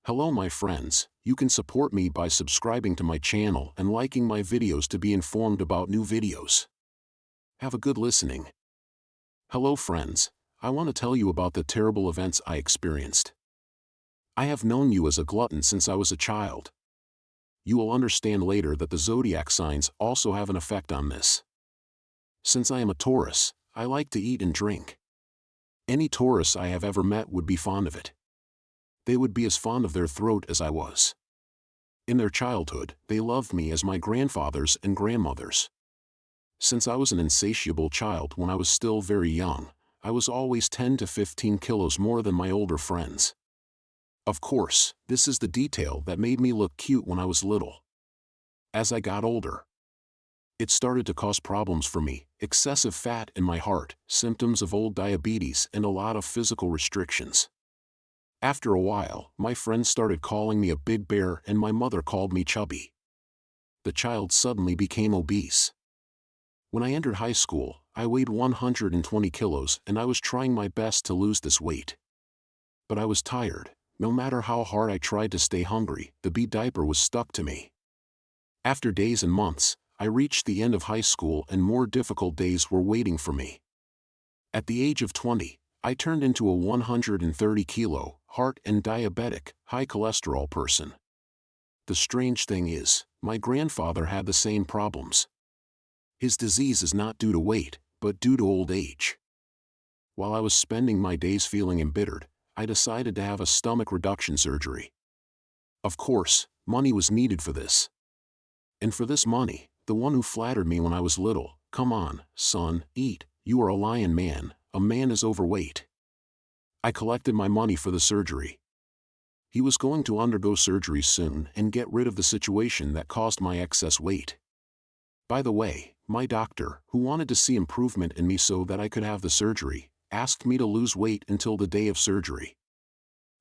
Hello my friends, you can support me by subscribing to my channel and liking my videos to be informed about new videos. Have a good listening. Hello friends, I want to tell you about the terrible events I experienced. I have known you as a glutton since I was a child. You will understand later that the Zodiac signs also have an effect on this. Since I am a Taurus, I like to eat and drink. Any Taurus I have ever met would be fond of it. They would be as fond of their throat as I was. In their childhood, they loved me as my grandfathers and grandmothers. Since I was an insatiable child when I was still very young, I was always 10 to 15 kilos more than my older friends. Of course, this is the detail that made me look cute when I was little. As I got older, it started to cause problems for me: excessive fat in my heart, symptoms of old diabetes, and a lot of physical restrictions. After a while, my friends started calling me a big bear and my mother called me chubby. The child suddenly became obese. When I entered high school, I weighed 120 kilos and I was trying my best to lose this weight. But I was tired. No matter how hard I tried to stay hungry, the B diaper was stuck to me. After days and months, I reached the end of high school and more difficult days were waiting for me. At the age of 20, I turned into a 130 kilo, heart and diabetic, high cholesterol person. The strange thing is, my grandfather had the same problems. His disease is not due to weight, but due to old age. While I was spending my days feeling embittered, I decided to have a stomach reduction surgery. Of course, money was needed for this. And for this money, the one who flattered me when I was little, "Come on, son, eat, you are a lion man, a man is overweight." I collected my money for the surgery. He was going to undergo surgery soon and get rid of the situation that caused my excess weight. By the way, my doctor, who wanted to see improvement in me so that I could have the surgery, asked me to lose weight until the day of surgery.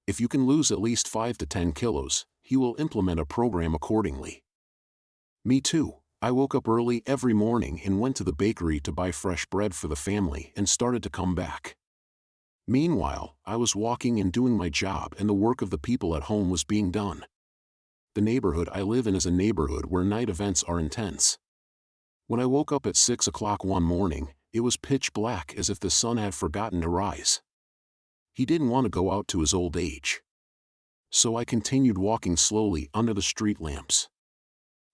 If you can lose at least 5 to 10 kilos, he will implement a program accordingly. Me too. I woke up early every morning and went to the bakery to buy fresh bread for the family and started to come back. Meanwhile, I was walking and doing my job and the work of the people at home was being done. The neighborhood I live in is a neighborhood where night events are intense. When I woke up at 6 o'clock one morning, it was pitch black as if the sun had forgotten to rise. He didn't want to go out to his old age. So I continued walking slowly under the street lamps.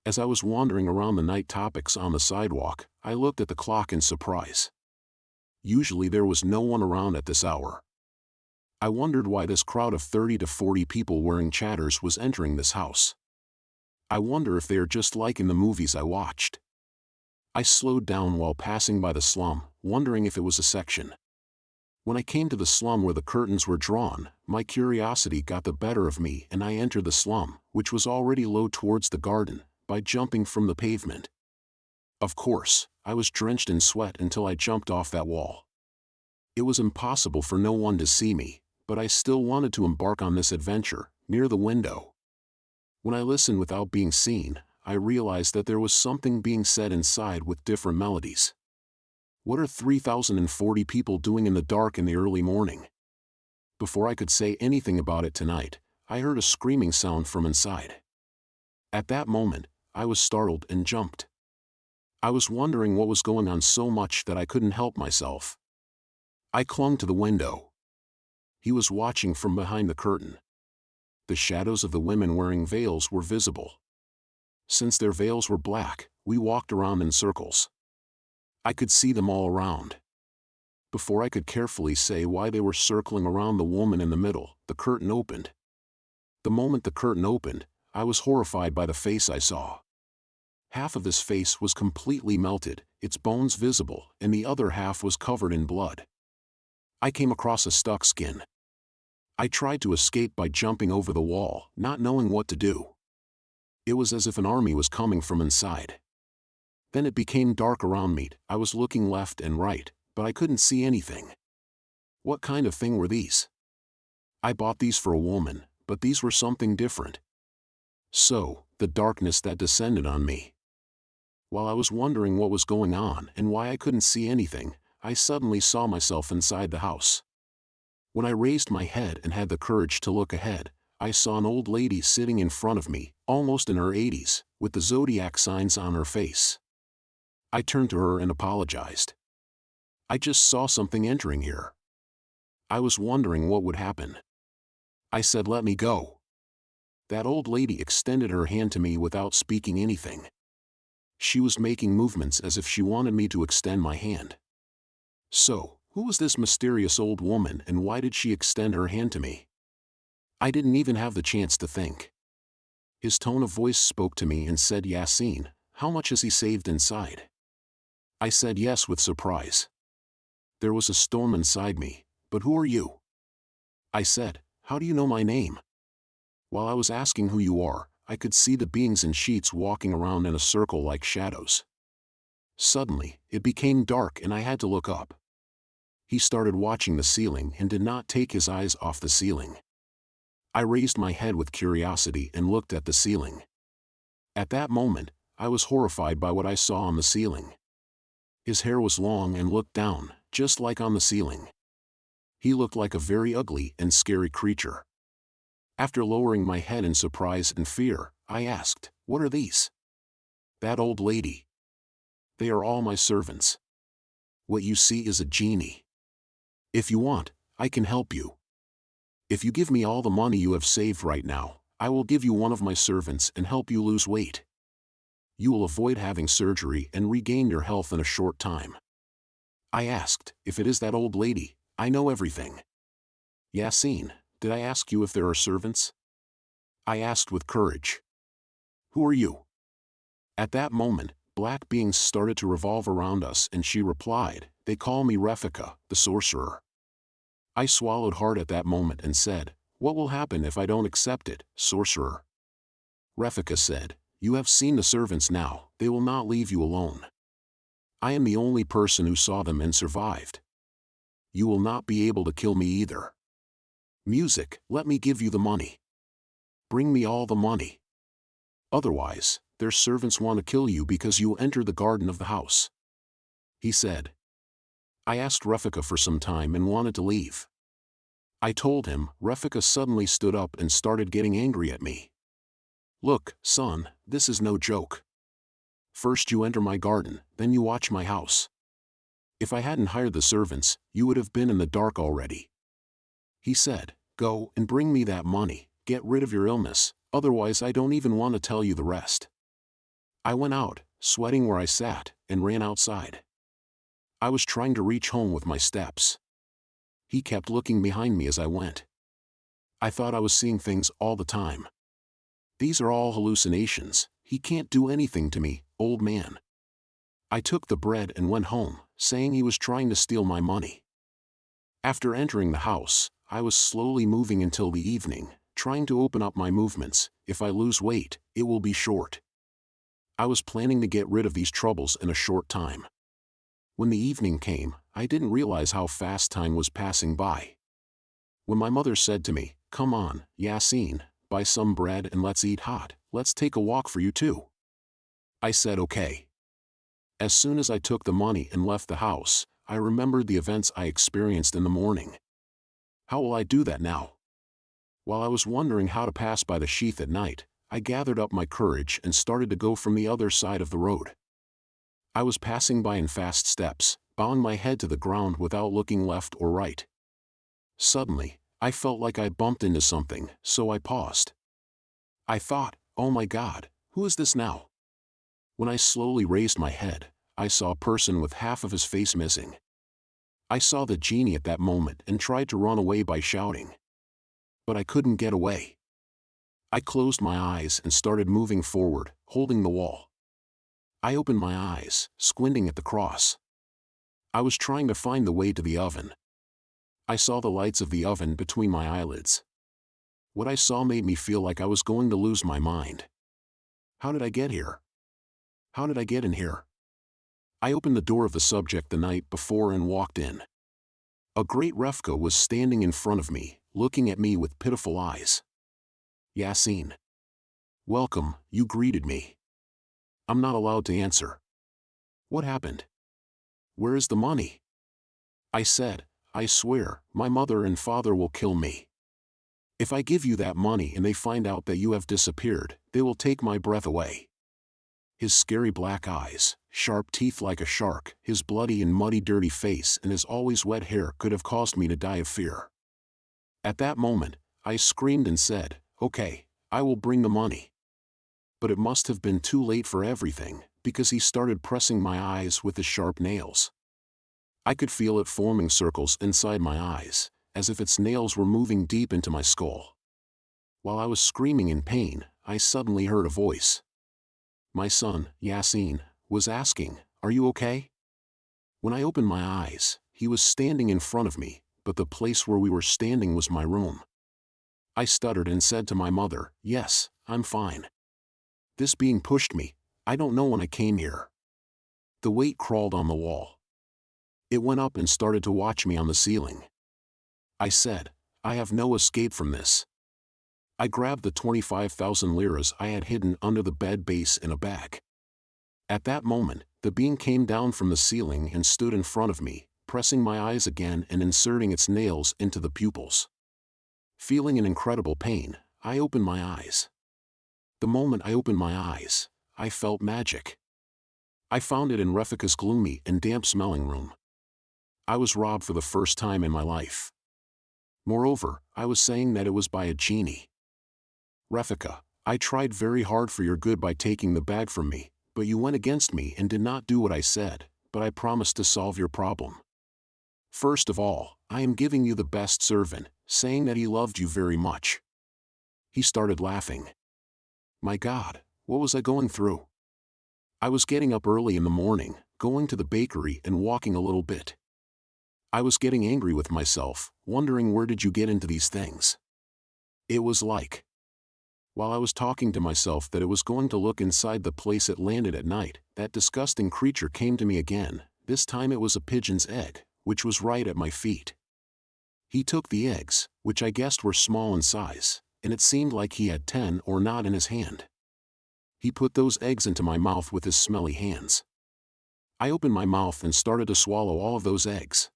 As I was wandering around the night topics on the sidewalk, I looked at the clock in surprise. Usually there was no one around at this hour. I wondered why this crowd of 30 to 40 people wearing chatters was entering this house. I wonder if they are just like in the movies I watched. I slowed down while passing by the slum, wondering if it was a section. When I came to the slum where the curtains were drawn, my curiosity got the better of me and I entered the slum, which was already low towards the garden, by jumping from the pavement. Of course, I was drenched in sweat until I jumped off that wall. It was impossible for no one to see me, but I still wanted to embark on this adventure, near the window. When I listened without being seen, I realized that there was something being said inside with different melodies. What are 3,040 people doing in the dark in the early morning? Before I could say anything about it tonight, I heard a screaming sound from inside. At that moment, I was startled and jumped. I was wondering what was going on so much that I couldn't help myself. I clung to the window. He was watching from behind the curtain. The shadows of the women wearing veils were visible. Since their veils were black, we walked around in circles. I could see them all around. Before I could carefully say why they were circling around the woman in the middle, the curtain opened. The moment the curtain opened, I was horrified by the face I saw. Half of this face was completely melted, its bones visible, and the other half was covered in blood. I came across a stuck skin. I tried to escape by jumping over the wall, not knowing what to do. It was as if an army was coming from inside. Then it became dark around me. I was looking left and right, but I couldn't see anything. What kind of thing were these? I bought these for a woman, but these were something different. So, the darkness that descended on me. While I was wondering what was going on and why I couldn't see anything, I suddenly saw myself inside the house. When I raised my head and had the courage to look ahead, I saw an old lady sitting in front of me, almost in her 80s, with the Zodiac signs on her face. I turned to her and apologized. I just saw something entering here. I was wondering what would happen. I said, "Let me go." That old lady extended her hand to me without speaking anything. She was making movements as if she wanted me to extend my hand. So, who was this mysterious old woman and why did she extend her hand to me? I didn't even have the chance to think. His tone of voice spoke to me and said, "Yassine, how much has he saved inside?" I said yes with surprise. There was a storm inside me. "But who are you?" I said, "How do you know my name?" While I was asking who you are, I could see the beings in sheets walking around in a circle like shadows. Suddenly, it became dark and I had to look up. He started watching the ceiling and did not take his eyes off the ceiling. I raised my head with curiosity and looked at the ceiling. At that moment, I was horrified by what I saw on the ceiling. His hair was long and looked down, just like on the ceiling. He looked like a very ugly and scary creature. After lowering my head in surprise and fear, I asked, "What are these?" "That old lady. They are all my servants. What you see is a genie. If you want, I can help you. If you give me all the money you have saved right now, I will give you one of my servants and help you lose weight. You will avoid having surgery and regain your health in a short time." I asked, "If it is that old lady, I know everything." "Yassine, did I ask you if there are servants?" I asked with courage. "Who are you?" At that moment, black beings started to revolve around us and she replied, "They call me Refika, the sorcerer." I swallowed hard at that moment and said, "What will happen if I don't accept it, sorcerer?" Refika said, "You have seen the servants now, they will not leave you alone. I am the only person who saw them and survived. You will not be able to kill me either. Music, let me give you the money. Bring me all the money. Otherwise, their servants want to kill you because you enter the garden of the house," he said. I asked Refika for some time and wanted to leave. I told him. Refika suddenly stood up and started getting angry at me. "Look, son, this is no joke. First you enter my garden, then you watch my house. If I hadn't hired the servants, you would have been in the dark already," he said. "Go and bring me that money, get rid of your illness, otherwise I don't even want to tell you the rest." I went out, sweating where I sat, and ran outside. I was trying to reach home with my steps. He kept looking behind me as I went. I thought I was seeing things all the time. "These are all hallucinations, he can't do anything to me, old man." I took the bread and went home, saying he was trying to steal my money. After entering the house, I was slowly moving until the evening, trying to open up my movements. If I lose weight, it will be short. I was planning to get rid of these troubles in a short time. When the evening came, I didn't realize how fast time was passing by. When my mother said to me, "Come on, Yassine, buy some bread and let's eat hot, let's take a walk for you too," I said okay. As soon as I took the money and left the house, I remembered the events I experienced in the morning. How will I do that now? While I was wondering how to pass by the sheath at night, I gathered up my courage and started to go from the other side of the road. I was passing by in fast steps, bowing my head to the ground without looking left or right. Suddenly, I felt like I bumped into something, so I paused. I thought, "Oh my God, who is this now?" When I slowly raised my head, I saw a person with half of his face missing. I saw the genie at that moment and tried to run away by shouting. But I couldn't get away. I closed my eyes and started moving forward, holding the wall. I opened my eyes, squinting at the cross. I was trying to find the way to the oven. I saw the lights of the oven between my eyelids. What I saw made me feel like I was going to lose my mind. How did I get here? How did I get in here? I opened the door of the subject the night before and walked in. A great Refka was standing in front of me, looking at me with pitiful eyes. "Yassine. Welcome," you greeted me. I'm not allowed to answer. What happened? Where is the money? I said, "I swear, my mother and father will kill me." If I give you that money and they find out that you have disappeared, they will take my breath away." His scary black eyes, sharp teeth like a shark, his bloody and muddy dirty face and his always wet hair could have caused me to die of fear. At that moment, I screamed and said, "Okay, I will bring the money." But it must have been too late for everything, because he started pressing my eyes with his sharp nails. I could feel it forming circles inside my eyes, as if its nails were moving deep into my skull. While I was screaming in pain, I suddenly heard a voice. My son, Yasin, was asking, "Are you okay?" When I opened my eyes, he was standing in front of me, but the place where we were standing was my room. I stuttered and said to my mother, "Yes, I'm fine. This being pushed me. I don't know when I came here." The weight crawled on the wall. It went up and started to watch me on the ceiling. I said, "I have no escape from this." I grabbed the 25,000 liras I had hidden under the bed base in a bag. At that moment, the being came down from the ceiling and stood in front of me, pressing my eyes again and inserting its nails into the pupils. Feeling an incredible pain, I opened my eyes. The moment I opened my eyes, I felt magic. I found it in Refika's gloomy and damp-smelling room. I was robbed for the first time in my life. Moreover, I was saying that it was by a genie. "Refika, I tried very hard for your good by taking the bag from me, but you went against me and did not do what I said, but I promised to solve your problem. First of all, I am giving you the best servant, saying that he loved you very much." He started laughing. My God, what was I going through? I was getting up early in the morning, going to the bakery and walking a little bit. I was getting angry with myself, wondering where did you get into these things? It was like, while I was talking to myself that it was going to look inside the place it landed at night, that disgusting creature came to me again. This time it was a pigeon's egg, which was right at my feet. He took the eggs, which I guessed were small in size, and it seemed like he had 10 or not in his hand. He put those eggs into my mouth with his smelly hands. I opened my mouth and started to swallow all of those eggs.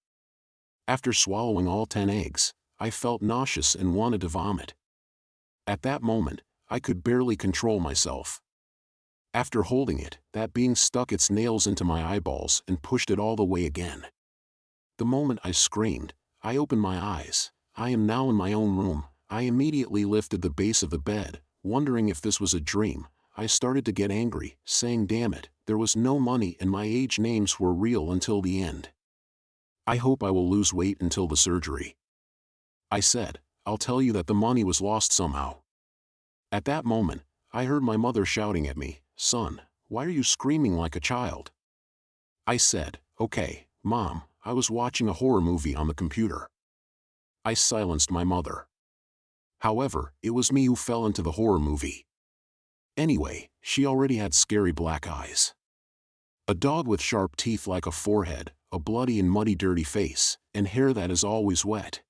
After swallowing all 10 eggs, I felt nauseous and wanted to vomit. At that moment, I could barely control myself. After holding it, that being stuck its nails into my eyeballs and pushed it all the way again. The moment I screamed, I opened my eyes. I am now in my own room. I immediately lifted the base of the bed, wondering if this was a dream. I started to get angry, saying, "Damn it, there was no money and my age names were real until the end. I hope I will lose weight until the surgery." I said, "I'll tell you that the money was lost somehow." At that moment, I heard my mother shouting at me, "Son, why are you screaming like a child?" I said, "Okay, Mom, I was watching a horror movie on the computer." I silenced my mother. However, it was me who fell into the horror movie. Anyway, she already had scary black eyes. A dog with sharp teeth like a forehead, a bloody and muddy dirty face, and hair that is always wet.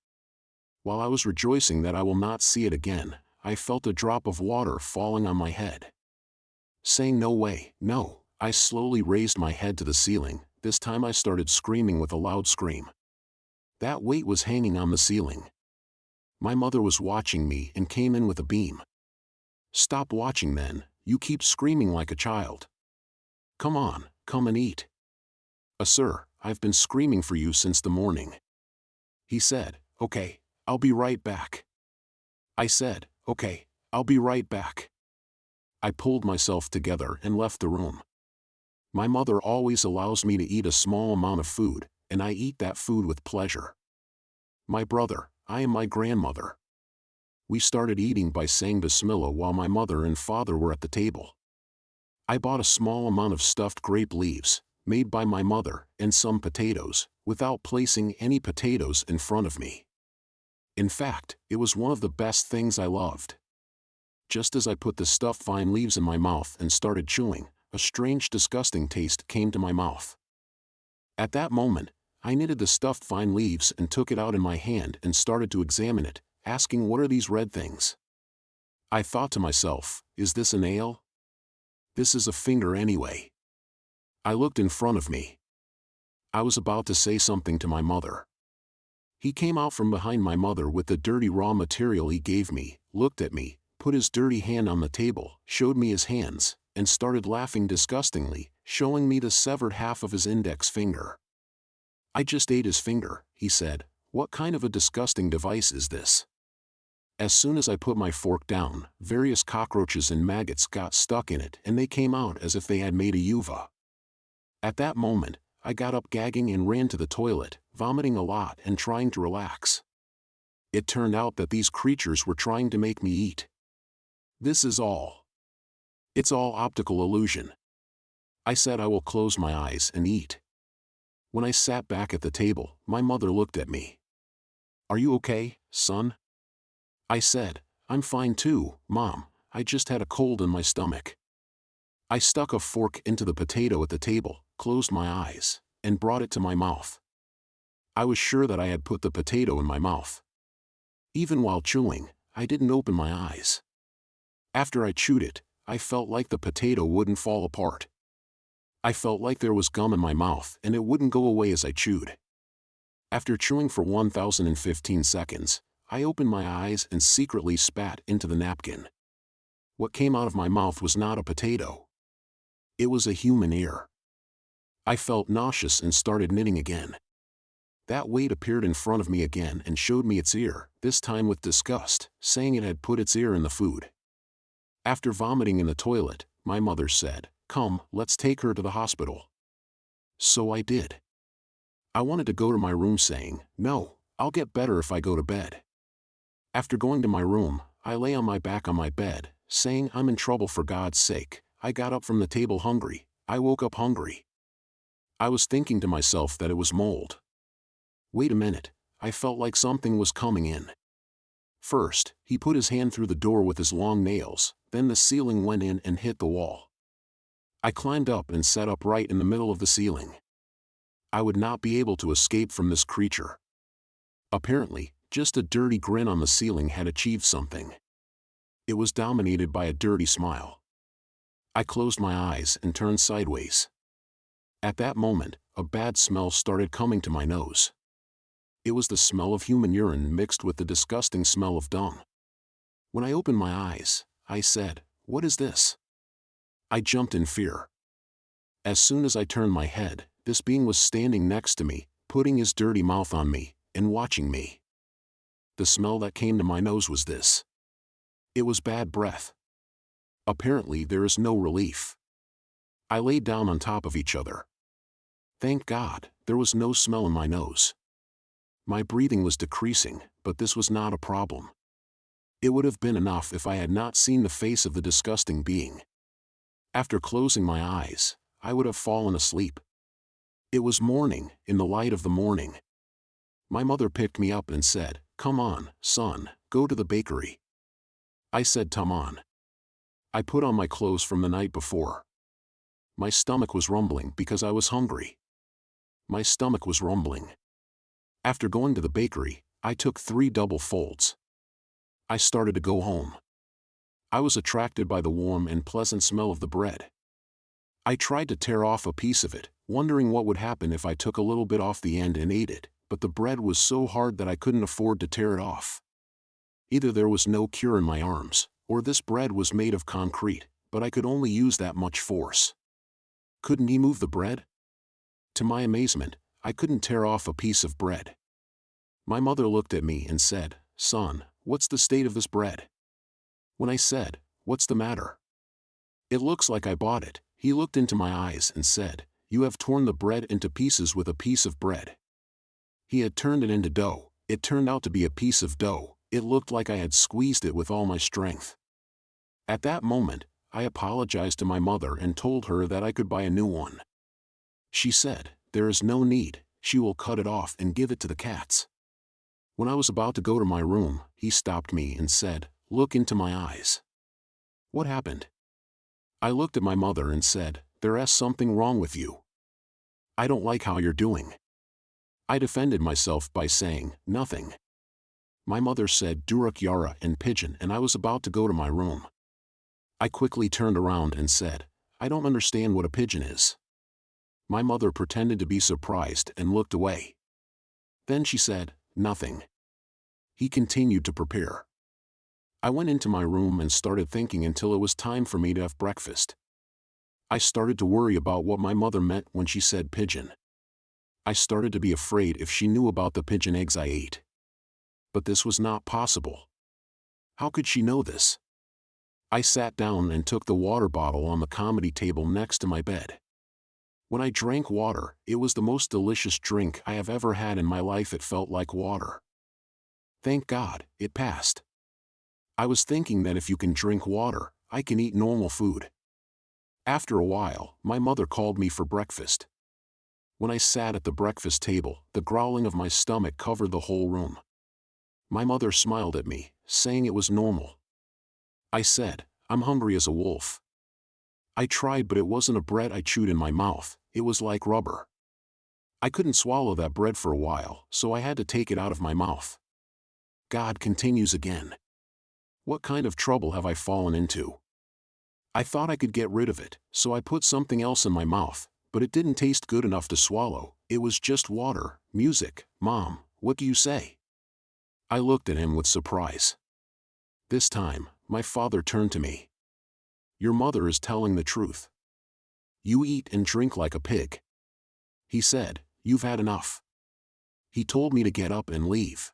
While I was rejoicing that I will not see it again, I felt a drop of water falling on my head. Saying no way, no, I slowly raised my head to the ceiling. This time I started screaming with a loud scream. That weight was hanging on the ceiling. My mother was watching me and came in with a beam. "Stop watching then, you keep screaming like a child. Come on, come and eat." Sir, I've been screaming for you since the morning." He said, "Okay, I'll be right back." I said, "Okay, I'll be right back." I pulled myself together and left the room. My mother always allows me to eat a small amount of food, and I eat that food with pleasure. My brother, I am my grandmother. We started eating by saying Bismillah while my mother and father were at the table. I bought a small amount of stuffed grape leaves, made by my mother, and some potatoes, without placing any potatoes in front of me. In fact, it was one of the best things I loved. Just as I put the stuffed vine leaves in my mouth and started chewing, a strange disgusting taste came to my mouth. At that moment, I knitted the stuffed vine leaves and took it out in my hand and started to examine it, asking, "What are these red things?" I thought to myself, "Is this a nail? This is a finger anyway." I looked in front of me. I was about to say something to my mother. He came out from behind my mother with the dirty raw material he gave me, looked at me, put his dirty hand on the table, showed me his hands, and started laughing disgustingly, showing me the severed half of his index finger. "I just ate his finger," he said. "What kind of a disgusting device is this?" As soon as I put my fork down, various cockroaches and maggots got stuck in it and they came out as if they had made a uva. At that moment, I got up gagging and ran to the toilet, vomiting a lot and trying to relax. It turned out that these creatures were trying to make me eat. This is all. It's all optical illusion. I said I will close my eyes and eat. When I sat back at the table, my mother looked at me. "Are you okay, son?" I said, "I'm fine too, Mom, I just had a cold in my stomach." I stuck a fork into the potato at the table, closed my eyes, and brought it to my mouth. I was sure that I had put the potato in my mouth. Even while chewing, I didn't open my eyes. After I chewed it, I felt like the potato wouldn't fall apart. I felt like there was gum in my mouth and it wouldn't go away as I chewed. After chewing for 1,015 seconds, I opened my eyes and secretly spat into the napkin. What came out of my mouth was not a potato. It was a human ear. I felt nauseous and started knitting again. That weight appeared in front of me again and showed me its ear, this time with disgust, saying it had put its ear in the food. After vomiting in the toilet, my mother said, "Come, let's take her to the hospital." So I did. I wanted to go to my room saying, "No, I'll get better if I go to bed." After going to my room, I lay on my back on my bed, saying I'm in trouble for God's sake. I got up from the table hungry. I woke up hungry. I was thinking to myself that it was mold. Wait a minute, I felt like something was coming in. First, he put his hand through the door with his long nails, then the ceiling went in and hit the wall. I climbed up and sat up right in the middle of the ceiling. I would not be able to escape from this creature. Apparently, just a dirty grin on the ceiling had achieved something. It was dominated by a dirty smile. I closed my eyes and turned sideways. At that moment, a bad smell started coming to my nose. It was the smell of human urine mixed with the disgusting smell of dung. When I opened my eyes, I said, "What is this?" I jumped in fear. As soon as I turned my head, this being was standing next to me, putting his dirty mouth on me, and watching me. The smell that came to my nose was this. It was bad breath. Apparently there is no relief. I laid down on top of each other. Thank God, there was no smell in my nose. My breathing was decreasing, but this was not a problem. It would have been enough if I had not seen the face of the disgusting being. After closing my eyes, I would have fallen asleep. It was morning, in the light of the morning. My mother picked me up and said, "Come on, son, go to the bakery." I said, "Come on." I put on my clothes from the night before. My stomach was rumbling because I was hungry. My stomach was rumbling. After going to the bakery, I took 3 double folds. I started to go home. I was attracted by the warm and pleasant smell of the bread. I tried to tear off a piece of it, wondering what would happen if I took a little bit off the end and ate it, but the bread was so hard that I couldn't afford to tear it off. Either there was no cure in my arms, or this bread was made of concrete, but I could only use that much force. Couldn't he move the bread? To my amazement, I couldn't tear off a piece of bread. My mother looked at me and said, "Son, what's the state of this bread?" When I said, "What's the matter?" "It looks like I bought it," he looked into my eyes and said, "You have torn the bread into pieces with a piece of bread." He had turned it into dough. It turned out to be a piece of dough. It looked like I had squeezed it with all my strength. At that moment, I apologized to my mother and told her that I could buy a new one. She said, "There is no need, she will cut it off and give it to the cats." When I was about to go to my room, he stopped me and said, "Look into my eyes." What happened? I looked at my mother and said, "There is something wrong with you. I don't like how you're doing." I defended myself by saying, "Nothing." My mother said Duruk Yara in Pidgin and I was about to go to my room. I quickly turned around and said, "I don't understand what a pigeon is." My mother pretended to be surprised and looked away. Then she said, nothing. He continued to prepare. I went into my room and started thinking until it was time for me to have breakfast. I started to worry about what my mother meant when she said pigeon. I started to be afraid if she knew about the pigeon eggs I ate. But this was not possible. How could she know this? I sat down and took the water bottle on the comedy table next to my bed. When I drank water, it was the most delicious drink I have ever had in my life. It felt like water. Thank God, it passed. I was thinking that if you can drink water, I can eat normal food. After a while, my mother called me for breakfast. When I sat at the breakfast table, the growling of my stomach covered the whole room. My mother smiled at me, saying it was normal. I said, I'm hungry as a wolf. I tried, but it wasn't a bread I chewed in my mouth, it was like rubber. I couldn't swallow that bread for a while, so I had to take it out of my mouth. God continues again. What kind of trouble have I fallen into? I thought I could get rid of it, so I put something else in my mouth, but it didn't taste good enough to swallow. It was just water. Music. Mom, what do you say? I looked at him with surprise. This time, my father turned to me. Your mother is telling the truth. You eat and drink like a pig. He said, you've had enough. He told me to get up and leave.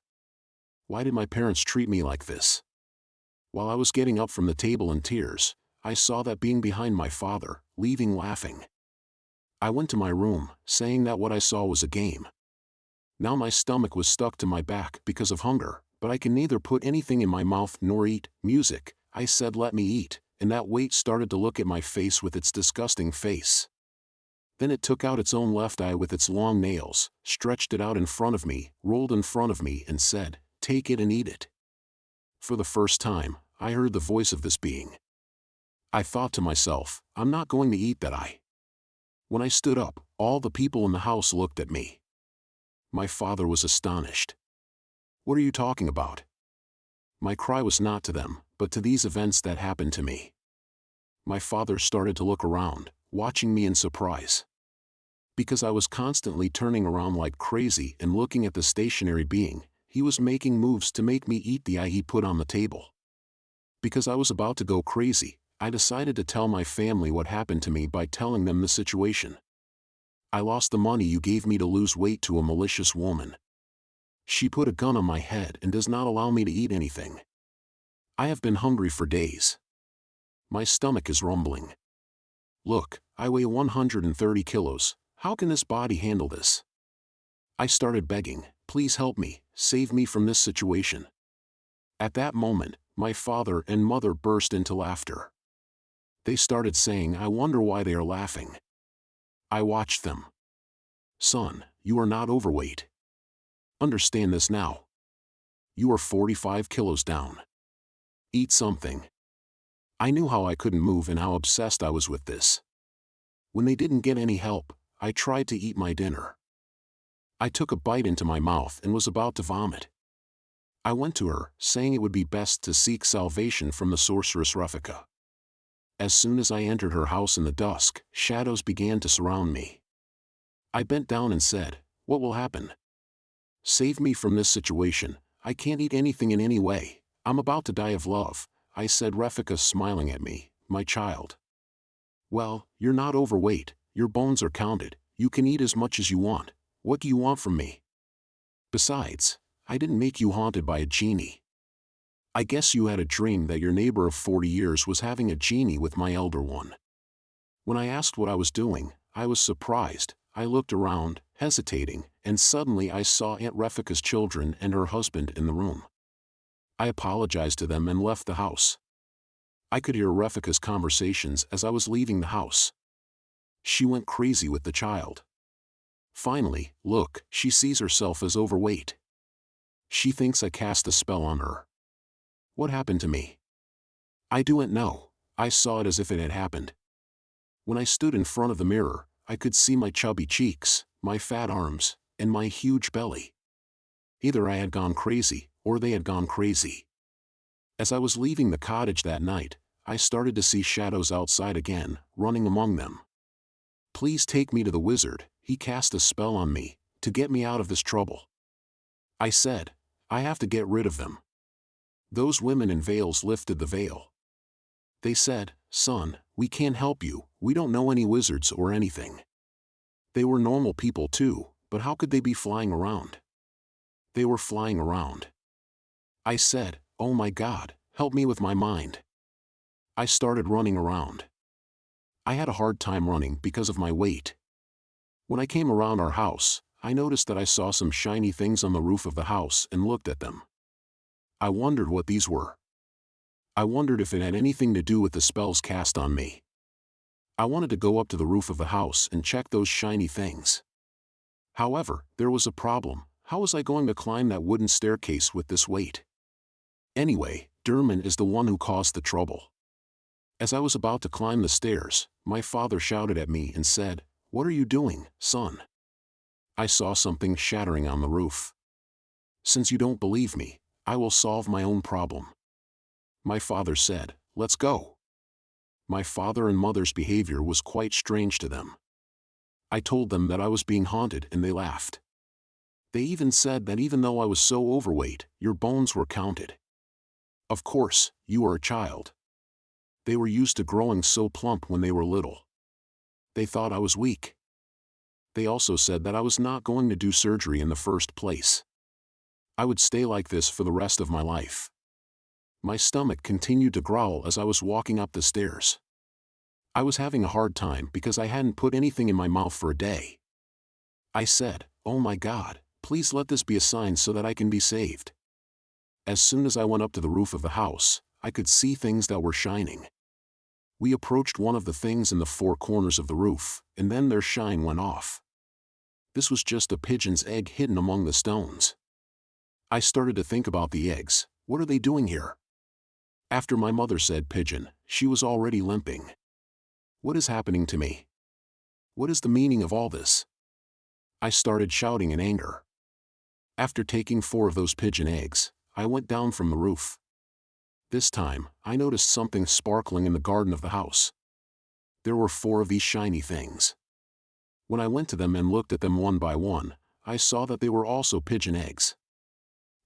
Why did my parents treat me like this? While I was getting up from the table in tears, I saw that being behind my father, leaving laughing. I went to my room, saying that what I saw was a game. Now my stomach was stuck to my back because of hunger, but I can neither put anything in my mouth nor eat. Music. I said let me eat, and that weight started to look at my face with its disgusting face. Then it took out its own left eye with its long nails, stretched it out in front of me, rolled in front of me and said, take it and eat it. For the first time, I heard the voice of this being. I thought to myself, I'm not going to eat that eye. When I stood up, all the people in the house looked at me. My father was astonished. What are you talking about? My cry was not to them, but to these events that happened to me. My father started to look around, watching me in surprise. Because I was constantly turning around like crazy and looking at the stationary being, he was making moves to make me eat the eye he put on the table. Because I was about to go crazy, I decided to tell my family what happened to me by telling them the situation. I lost the money you gave me to lose weight to a malicious woman. She put a gun on my head and does not allow me to eat anything. I have been hungry for days. My stomach is rumbling. Look, I weigh 130 kilos, how can this body handle this? I started begging, please help me, save me from this situation. At that moment, my father and mother burst into laughter. They started saying, I wonder why they are laughing. I watched them. Son, you are not overweight. Understand this now. You are 45 kilos down. Eat something. I knew how I couldn't move and how obsessed I was with this. When they didn't get any help, I tried to eat my dinner. I took a bite into my mouth and was about to vomit. I went to her, saying it would be best to seek salvation from the sorceress Refika. As soon as I entered her house in the dusk, shadows began to surround me. I bent down and said, what will happen? Save me from this situation, I can't eat anything in any way, I'm about to die of love, I said. Refika smiling at me, my child. Well, you're not overweight, your bones are counted, you can eat as much as you want, what do you want from me? Besides, I didn't make you haunted by a genie. I guess you had a dream that your neighbor of 40 years was having a genie with my elder one. When I asked what I was doing, I was surprised. I looked around, hesitating, and suddenly I saw Aunt Refika's children and her husband in the room. I apologized to them and left the house. I could hear Refika's conversations as I was leaving the house. She went crazy with the child. Finally, look, she sees herself as overweight. She thinks I cast a spell on her. What happened to me? I don't know, I saw it as if it had happened. When I stood in front of the mirror, I could see my chubby cheeks, my fat arms, and my huge belly. Either I had gone crazy, or they had gone crazy. As I was leaving the cottage that night, I started to see shadows outside again, running among them. Please take me to the wizard, he cast a spell on me, to get me out of this trouble. I said, I have to get rid of them. Those women in veils lifted the veil. They said, son, we can't help you, we don't know any wizards or anything. They were normal people too, but how could they be flying around? They were flying around. I said, oh my God, help me with my mind. I started running around. I had a hard time running because of my weight. When I came around our house, I noticed that I saw some shiny things on the roof of the house and looked at them. I wondered what these were. I wondered if it had anything to do with the spells cast on me. I wanted to go up to the roof of the house and check those shiny things. However, there was a problem. How was I going to climb that wooden staircase with this weight? Anyway, Derman is the one who caused the trouble. As I was about to climb the stairs, my father shouted at me and said, what are you doing, son? I saw something shattering on the roof. Since you don't believe me, I will solve my own problem. My father said, let's go. My father and mother's behavior was quite strange to them. I told them that I was being haunted and they laughed. They even said that even though I was so overweight, your bones were counted. Of course, you are a child. They were used to growing so plump when they were little. They thought I was weak. They also said that I was not going to do surgery in the first place. I would stay like this for the rest of my life. My stomach continued to growl as I was walking up the stairs. I was having a hard time because I hadn't put anything in my mouth for a day. I said, oh my God, please let this be a sign so that I can be saved. As soon as I went up to the roof of the house, I could see things that were shining. We approached one of the things in the four corners of the roof, and then their shine went off. This was just a pigeon's egg hidden among the stones. I started to think about the eggs. What are they doing here? After my mother said pigeon, she was already limping. What is happening to me? What is the meaning of all this? I started shouting in anger. After taking 4 of those pigeon eggs, I went down from the roof. This time, I noticed something sparkling in the garden of the house. There were 4 of these shiny things. When I went to them and looked at them one by one, I saw that they were also pigeon eggs.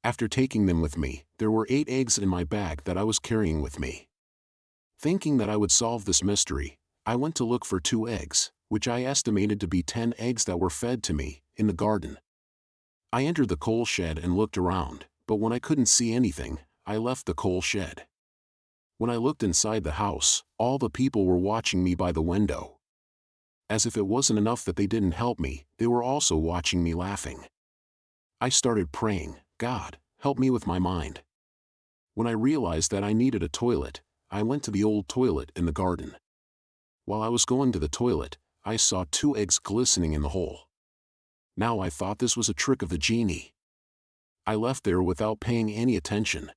After taking them with me, there were 8 eggs in my bag that I was carrying with me. Thinking that I would solve this mystery, I went to look for 2 eggs, which I estimated to be 10 eggs that were fed to me, in the garden. I entered the coal shed and looked around, but when I couldn't see anything, I left the coal shed. When I looked inside the house, all the people were watching me by the window. As if it wasn't enough that they didn't help me, they were also watching me laughing. I started praying, God, help me with my mind. When I realized that I needed a toilet, I went to the old toilet in the garden. While I was going to the toilet, I saw 2 eggs glistening in the hole. Now I thought this was a trick of the genie. I left there without paying any attention.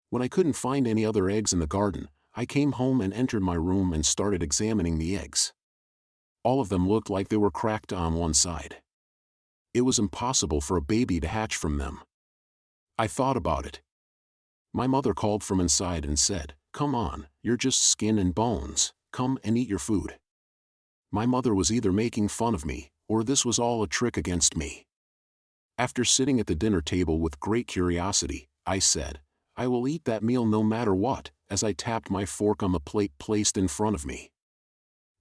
When I couldn't find any other eggs in the garden, I came home and entered my room and started examining the eggs. All of them looked like they were cracked on one side. It was impossible for a baby to hatch from them. I thought about it. My mother called from inside and said, come on, you're just skin and bones, come and eat your food. My mother was either making fun of me, or this was all a trick against me. After sitting at the dinner table with great curiosity, I said, I will eat that meal no matter what, as I tapped my fork on the plate placed in front of me.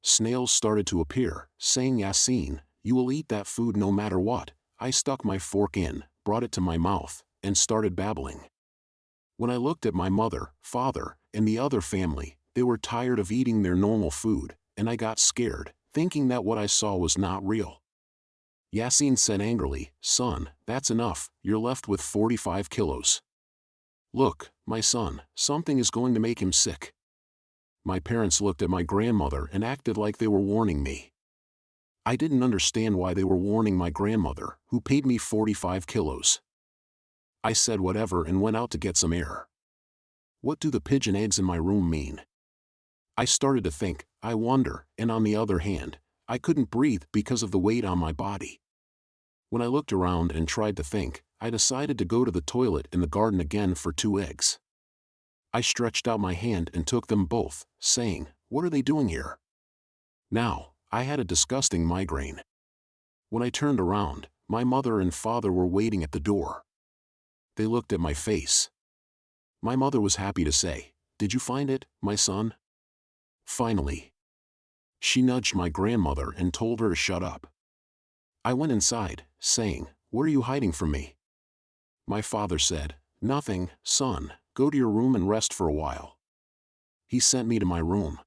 Snails started to appear, saying Yassine, you will eat that food no matter what. I stuck my fork in, brought it to my mouth, and started babbling. When I looked at my mother, father, and the other family, they were tired of eating their normal food, and I got scared, thinking that what I saw was not real. Yassine said angrily, son, that's enough, you're left with 45 kilos. Look, my son, something is going to make him sick. My parents looked at my grandmother and acted like they were warning me. I didn't understand why they were warning my grandmother, who paid me 45 kilos. I said whatever and went out to get some air. What do the pigeon eggs in my room mean? I started to think, I wonder, and on the other hand, I couldn't breathe because of the weight on my body. When I looked around and tried to think, I decided to go to the toilet in the garden again for 2 eggs. I stretched out my hand and took them both, saying, what are they doing here? Now, I had a disgusting migraine. When I turned around, my mother and father were waiting at the door. they looked at my face. My mother was happy to say, "Did you find it, my son?" Finally. She nudged my grandmother and told her to shut up. I went inside, saying, "What are you hiding from me?" My father said, "Nothing, son, go to your room and rest for a while." He sent me to my room.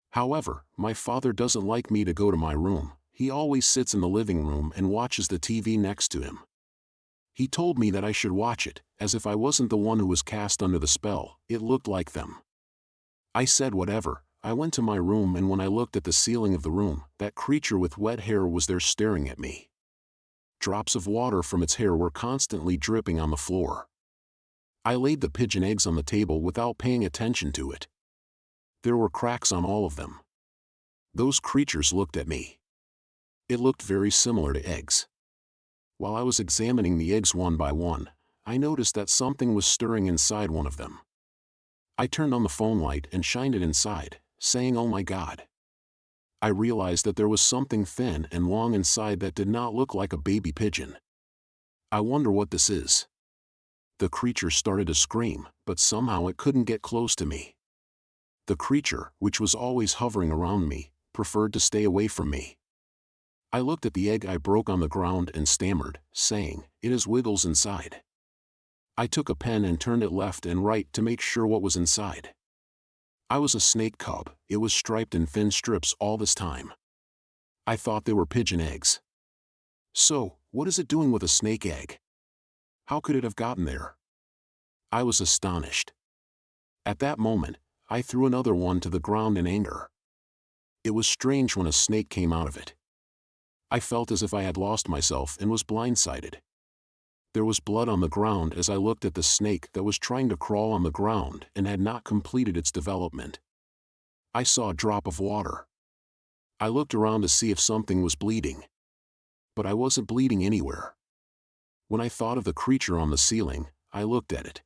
However, my father doesn't like me to go to my room. He always sits in the living room and watches the TV next to him. He told me that I should watch it, as if I wasn't the one who was cast under the spell. It looked like them. I said whatever. I went to my room, and when I looked at the ceiling of the room, that creature with wet hair was there staring at me. Drops of water from its hair were constantly dripping on the floor. I laid the pigeon eggs on the table without paying attention to it. There were cracks on all of them. Those creatures looked at me. It looked very similar to eggs. While I was examining the eggs one by one, I noticed that something was stirring inside one of them. I turned on the phone light and shined it inside, saying, "Oh my God." I realized that there was something thin and long inside that did not look like a baby pigeon. I wonder what this is. The creature started to scream, but somehow it couldn't get close to me. The creature, which was always hovering around me, preferred to stay away from me. I looked at the egg I broke on the ground and stammered, saying, "It has wiggles inside." I took a pen and turned it left and right to make sure what was inside. I was a snake cub. It was striped in thin strips all this time. I thought they were pigeon eggs. So, what is it doing with a snake egg? How could it have gotten there? I was astonished. At that moment, I threw another one to the ground in anger. It was strange when a snake came out of it. I felt as if I had lost myself and was blindsided. There was blood on the ground as I looked at the snake that was trying to crawl on the ground and had not completed its development. I saw a drop of water. I looked around to see if something was bleeding. But I wasn't bleeding anywhere. When I thought of the creature on the ceiling, I looked at it.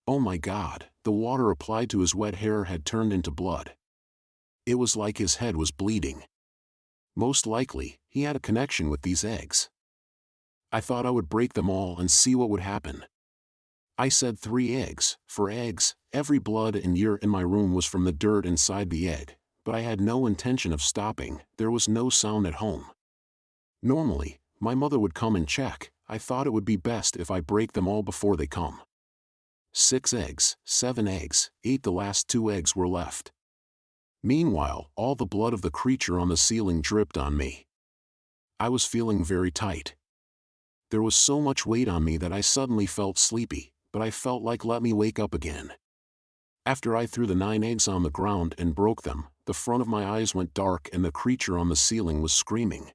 Oh my God, the water applied to his wet hair had turned into blood. It was like his head was bleeding. Most likely, he had a connection with these eggs. I thought I would break them all and see what would happen. I said 3 eggs, for eggs. Every blood and urine in my room was from the dirt inside the egg, but I had no intention of stopping. There was no sound at home. Normally, my mother would come and check. I thought it would be best if I break them all before they come. 6 eggs, 7 eggs, 8. The last 2 eggs were left. Meanwhile, all the blood of the creature on the ceiling dripped on me. I was feeling very tight. There was so much weight on me that I suddenly felt sleepy, but I felt like let me wake up again. After I threw the 9 eggs on the ground and broke them, the front of my eyes went dark and the creature on the ceiling was screaming.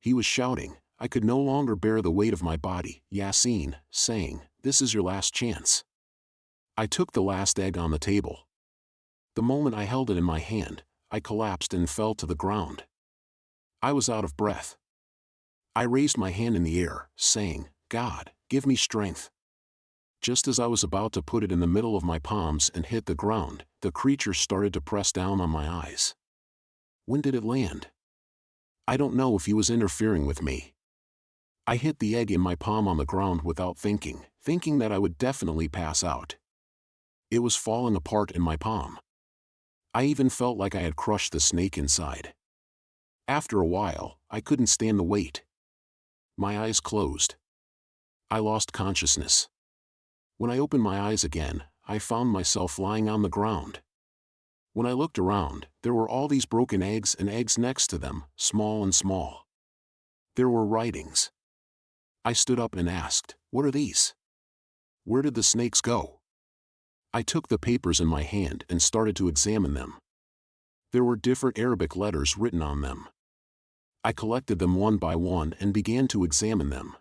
He was shouting. I could no longer bear the weight of my body, Yassine, saying, "This is your last chance." I took the last egg on the table. The moment I held it in my hand, I collapsed and fell to the ground. I was out of breath. I raised my hand in the air, saying, "God, give me strength." Just as I was about to put it in the middle of my palms and hit the ground, the creature started to press down on my eyes. When did it land? I don't know if he was interfering with me. I hit the egg in my palm on the ground without thinking that I would definitely pass out. It was falling apart in my palm. I even felt like I had crushed the snake inside. After a while, I couldn't stand the weight. My eyes closed. I lost consciousness. When I opened my eyes again, I found myself lying on the ground. When I looked around, there were all these broken eggs and eggs next to them, small and small. There were writings. I stood up and asked, "What are these? Where did the snakes go?" I took the papers in my hand and started to examine them. There were different Arabic letters written on them. I collected them one by one and began to examine them.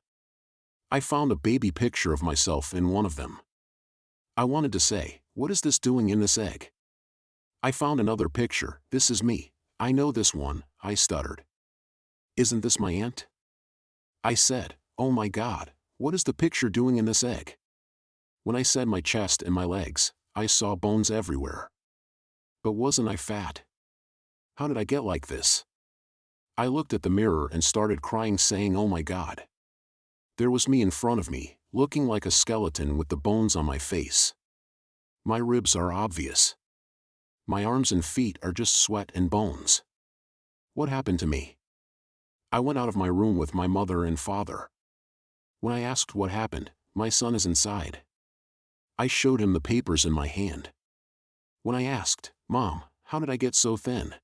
I found a baby picture of myself in one of them. I wanted to say, "What is this doing in this egg?" I found another picture. "This is me. I know this one," I stuttered. "Isn't this my aunt?" I said, "Oh my God, what is the picture doing in this egg?" When I said my chest and my legs, I saw bones everywhere. But wasn't I fat? How did I get like this? I looked at the mirror and started crying, saying, "Oh my God." There was me in front of me, looking like a skeleton with the bones on my face. My ribs are obvious. My arms and feet are just sweat and bones. What happened to me? I went out of my room with my mother and father. When I asked what happened, my son is inside. I showed him the papers in my hand. When I asked, Mom, how did I get so thin?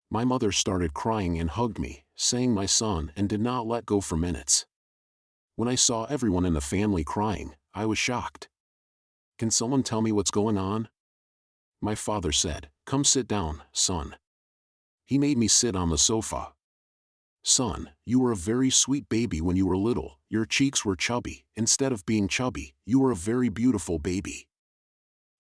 My mother started crying and hugged me, saying my son, and did not let go for minutes. When I saw everyone in the family crying, I was shocked. Can someone tell me what's going on? My father said, Come sit down, son. He made me sit on the sofa. Son, you were a very sweet baby when you were little. Your cheeks were chubby. Instead of being chubby, you were a very beautiful baby.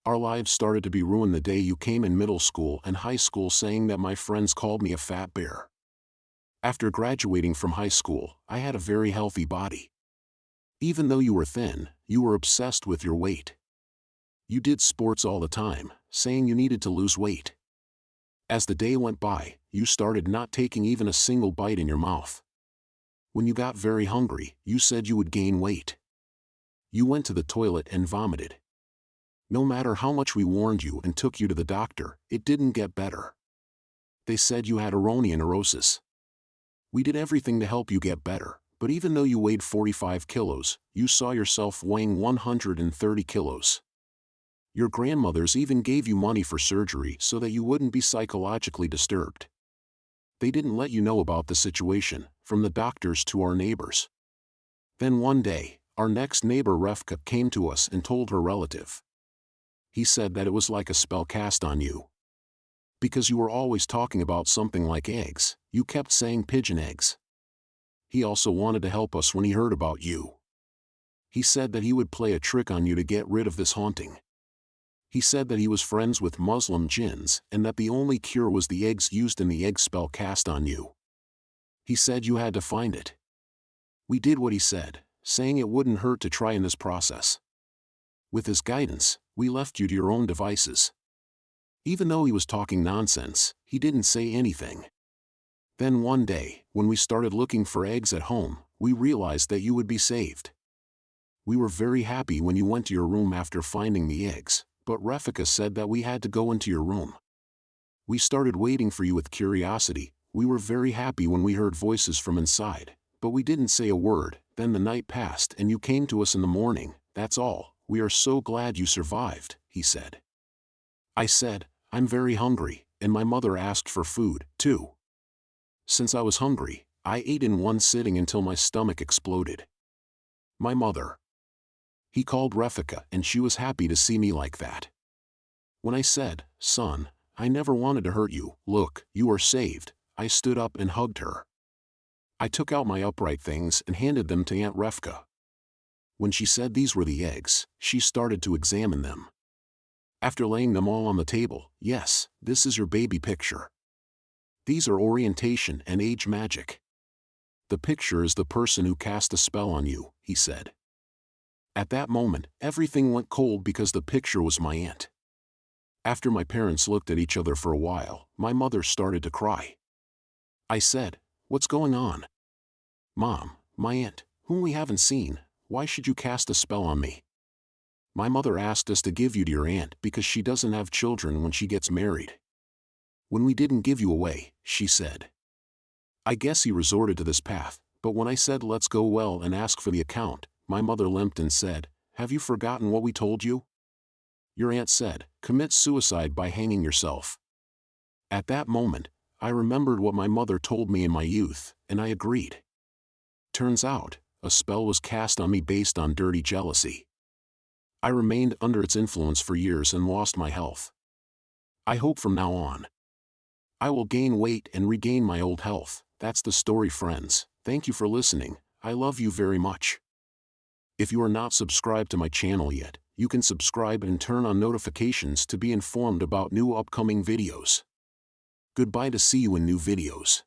Our lives started to be ruined the day you came in middle school and high school, saying that my friends called me a fat bear. After graduating from high school, I had a very healthy body. Even though you were thin, you were obsessed with your weight. You did sports all the time, saying you needed to lose weight. As the day went by, you started not taking even a single bite in your mouth. When you got very hungry, you said you would gain weight. You went to the toilet and vomited. No matter how much we warned you and took you to the doctor, it didn't get better. They said you had neurosis. We did everything to help you get better, but even though you weighed 45 kilos, you saw yourself weighing 130 kilos. Your grandmothers even gave you money for surgery so that you wouldn't be psychologically disturbed. They didn't let you know about the situation, from the doctors to our neighbors. Then one day, our next neighbor Refka came to us and told her relative. He said that it was like a spell cast on you. Because you were always talking about something like eggs, you kept saying pigeon eggs. He also wanted to help us when he heard about you. He said that he would play a trick on you to get rid of this haunting. He said that he was friends with Muslim jinns and that the only cure was the eggs used in the egg spell cast on you. He said you had to find it. We did what he said, saying it wouldn't hurt to try in this process. With his guidance, we left you to your own devices. Even though he was talking nonsense, he didn't say anything. Then one day, when we started looking for eggs at home, we realized that you would be saved. We were very happy when you went to your room after finding the eggs, but Refika said that we had to go into your room. We started waiting for you with curiosity. We were very happy when we heard voices from inside, but we didn't say a word. Then the night passed and you came to us in the morning. That's all. We are so glad you survived, he said. I said, I'm very hungry, and my mother asked for food, too. Since I was hungry, I ate in one sitting until my stomach exploded. My mother. He called Refika and she was happy to see me like that. When I said, Son, I never wanted to hurt you, look, you are saved, I stood up and hugged her. I took out my upright things and handed them to Aunt Refka. When she said these were the eggs, she started to examine them. After laying them all on the table, yes, this is your baby picture. These are orientation and age magic. The picture is the person who cast a spell on you, he said. At that moment, everything went cold because the picture was my aunt. After my parents looked at each other for a while, my mother started to cry. I said, What's going on? Mom, my aunt, whom we haven't seen, why should you cast a spell on me? My mother asked us to give you to your aunt because she doesn't have children when she gets married. When we didn't give you away, she said. I guess he resorted to this path, but when I said let's go well and ask for the account, my mother limped and said, Have you forgotten what we told you? Your aunt said, Commit suicide by hanging yourself. At that moment, I remembered what my mother told me in my youth, and I agreed. Turns out, a spell was cast on me based on dirty jealousy. I remained under its influence for years and lost my health. I hope from now on, I will gain weight and regain my old health. That's the story, friends. Thank you for listening. I love you very much. If you are not subscribed to my channel yet, you can subscribe and turn on notifications to be informed about new upcoming videos. Goodbye to see you in new videos.